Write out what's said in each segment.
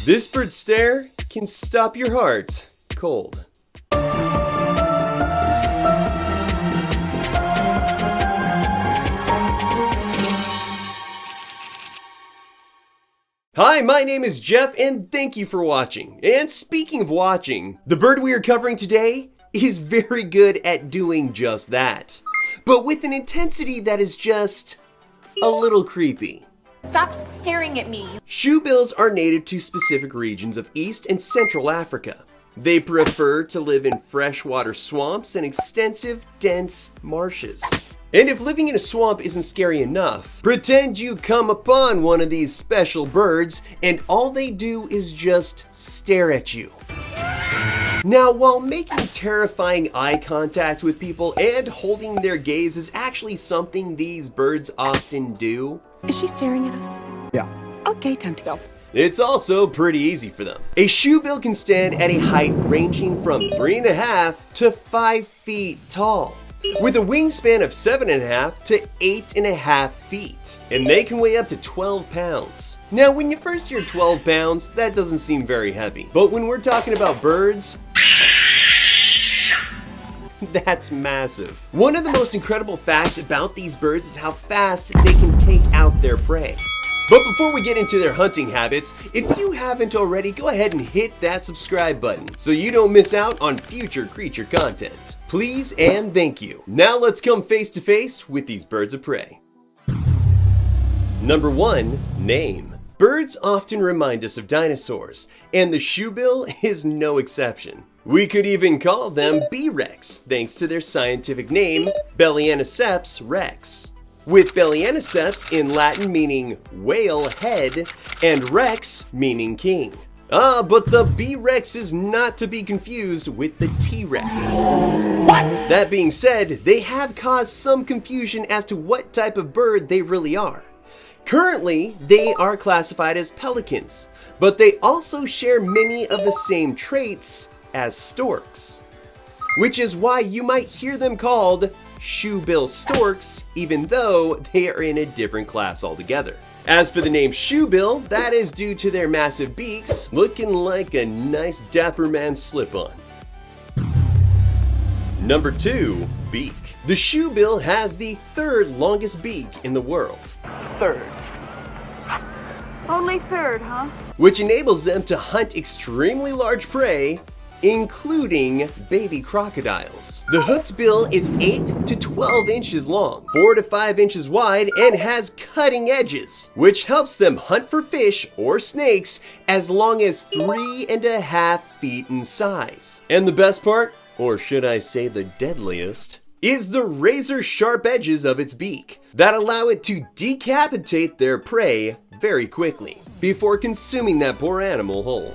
This bird's stare can stop your heart cold. Hi, my name is Jeff and thank you for watching. And speaking of watching, the bird we are covering today is very good at doing just that, but with an intensity that is just a little creepy. Stop staring at me. Shoebills are native to specific regions of East and Central Africa. They prefer to live in freshwater swamps and extensive, dense marshes. And if living in a swamp isn't scary enough, pretend you come upon one of these special birds and all they do is just stare at you. Now, while making terrifying eye contact with people and holding their gaze is actually something these birds often do, Is she staring at us? Yeah. Okay, time to go. it's also pretty easy for them. A shoebill can stand at a height ranging from 3.5 to 5 feet tall, with a wingspan of 7.5 to 8.5 feet, and they can weigh up to 12 pounds. Now, when you first hear 12 pounds, that doesn't seem very heavy, but when we're talking about birds, that's massive. One of the most incredible facts about these birds is how fast they can take out their prey. But before we get into their hunting habits, if you haven't already, go ahead and hit that subscribe button so you don't miss out on future creature content. Please and thank you. Now let's come face to face with these birds of prey. Number 1, name. Birds often remind us of dinosaurs, and the shoebill is no exception. We could even call them B-rex, thanks to their scientific name, Bellianiceps rex. With Bellianiceps in Latin meaning whale head, and rex meaning king. But the B-rex is not to be confused with the T-rex. That being said, they have caused some confusion as to what type of bird they really are. Currently, they are classified as pelicans, but they also share many of the same traits as storks, which is why you might hear them called shoebill storks, even though they are in a different class altogether. As for the name shoebill, that is due to their massive beaks, looking like a nice dapper man slip-on. Number 2, beak. The shoebill has the 3rd longest beak in the world. Third. Only third, huh? Which enables them to hunt extremely large prey, including baby crocodiles. The hooked bill is 8 to 12 inches long, 4 to 5 inches wide, and has cutting edges, which helps them hunt for fish or snakes as long as 3.5 feet in size. And the best part, or should I say the deadliest, is the razor sharp edges of its beak that allow it to decapitate their prey very quickly before consuming that poor animal whole.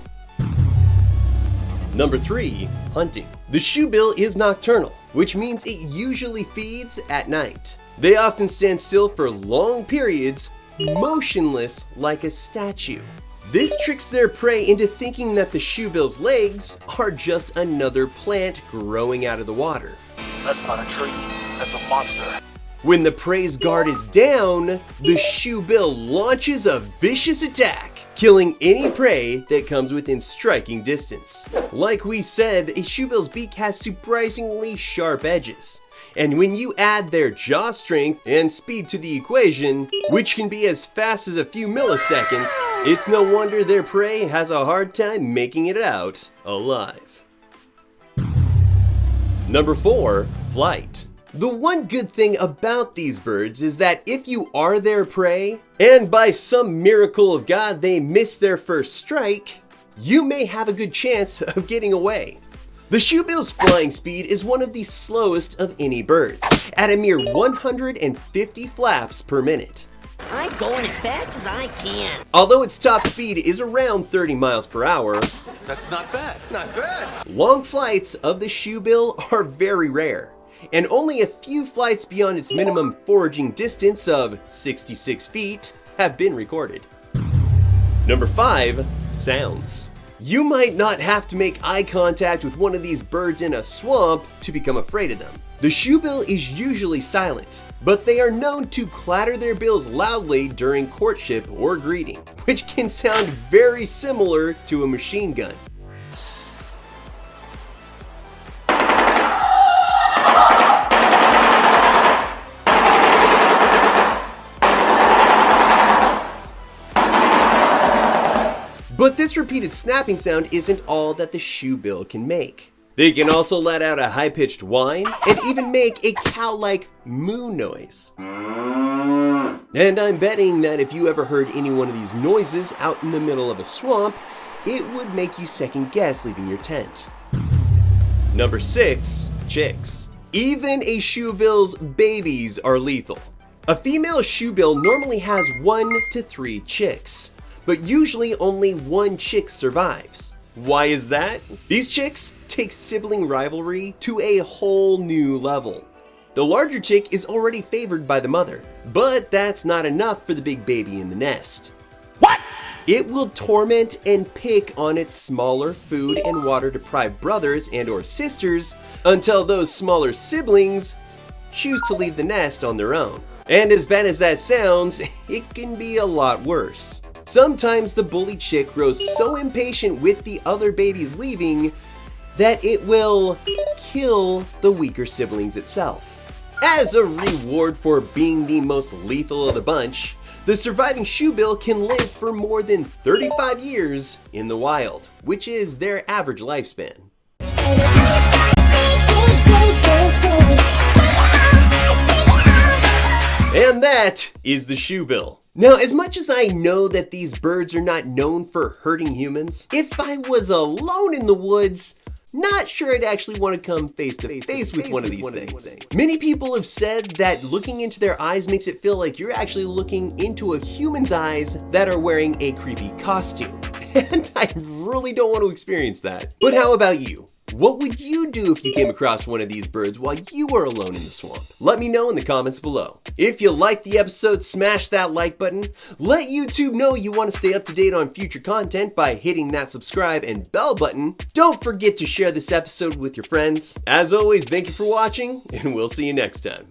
Number 3, hunting. The shoebill is nocturnal, which means it usually feeds at night. They often stand still for long periods, motionless like a statue. This tricks their prey into thinking that the shoebill's legs are just another plant growing out of the water. That's not a tree, that's a monster. When the prey's guard is down, the shoebill launches a vicious attack, killing any prey that comes within striking distance. Like we said, a shoebill's beak has surprisingly sharp edges. And when you add their jaw strength and speed to the equation, which can be as fast as a few milliseconds, it's no wonder their prey has a hard time making it out alive. Number 4, flight. The one good thing about these birds is that if you are their prey, and by some miracle of God they miss their first strike, you may have a good chance of getting away. The shoebill's flying speed is one of the slowest of any birds, at a mere 150 flaps per minute. I'm going as fast as I can. Although its top speed is around 30 miles per hour, That's not bad. Not bad. long flights of the shoebill are very rare, and only a few flights beyond its minimum foraging distance of 66 feet have been recorded. Number 5, sounds. You might not have to make eye contact with one of these birds in a swamp to become afraid of them. The shoebill is usually silent, but they are known to clatter their bills loudly during courtship or greeting, which can sound very similar to a machine gun. But this repeated snapping sound isn't all that the shoebill can make. They can also let out a high-pitched whine and even make a cow-like moo noise. And I'm betting that if you ever heard any one of these noises out in the middle of a swamp, it would make you second guess leaving your tent. Number 6, chicks. Even a shoebill's babies are lethal. A female shoebill normally has 1 to 3 chicks, but usually only 1 chick survives. Why is that? These chicks take sibling rivalry to a whole new level. The larger chick is already favored by the mother, but that's not enough for the big baby in the nest. What? It will torment and pick on its smaller food and water deprived brothers and or sisters until those smaller siblings choose to leave the nest on their own. And as bad as that sounds, it can be a lot worse. Sometimes the bully chick grows so impatient with the other babies leaving that it will kill the weaker siblings itself. As a reward for being the most lethal of the bunch, the surviving shoebill can live for more than 35 years in the wild, which is their average lifespan. And that is the shoebill. Now, as much as I know that these birds are not known for hurting humans, if I was alone in the woods, not sure I'd actually want to come face to face with one of these things. Many people have said that looking into their eyes makes it feel like you're actually looking into a human's eyes that are wearing a creepy costume. And I really don't want to experience that. But how about you? What would you do if you came across one of these birds while you were alone in the swamp? Let me know in the comments below. If you liked the episode, smash that like button. Let YouTube know you want to stay up to date on future content by hitting that subscribe and bell button. Don't forget to share this episode with your friends. As always, thank you for watching, and we'll see you next time.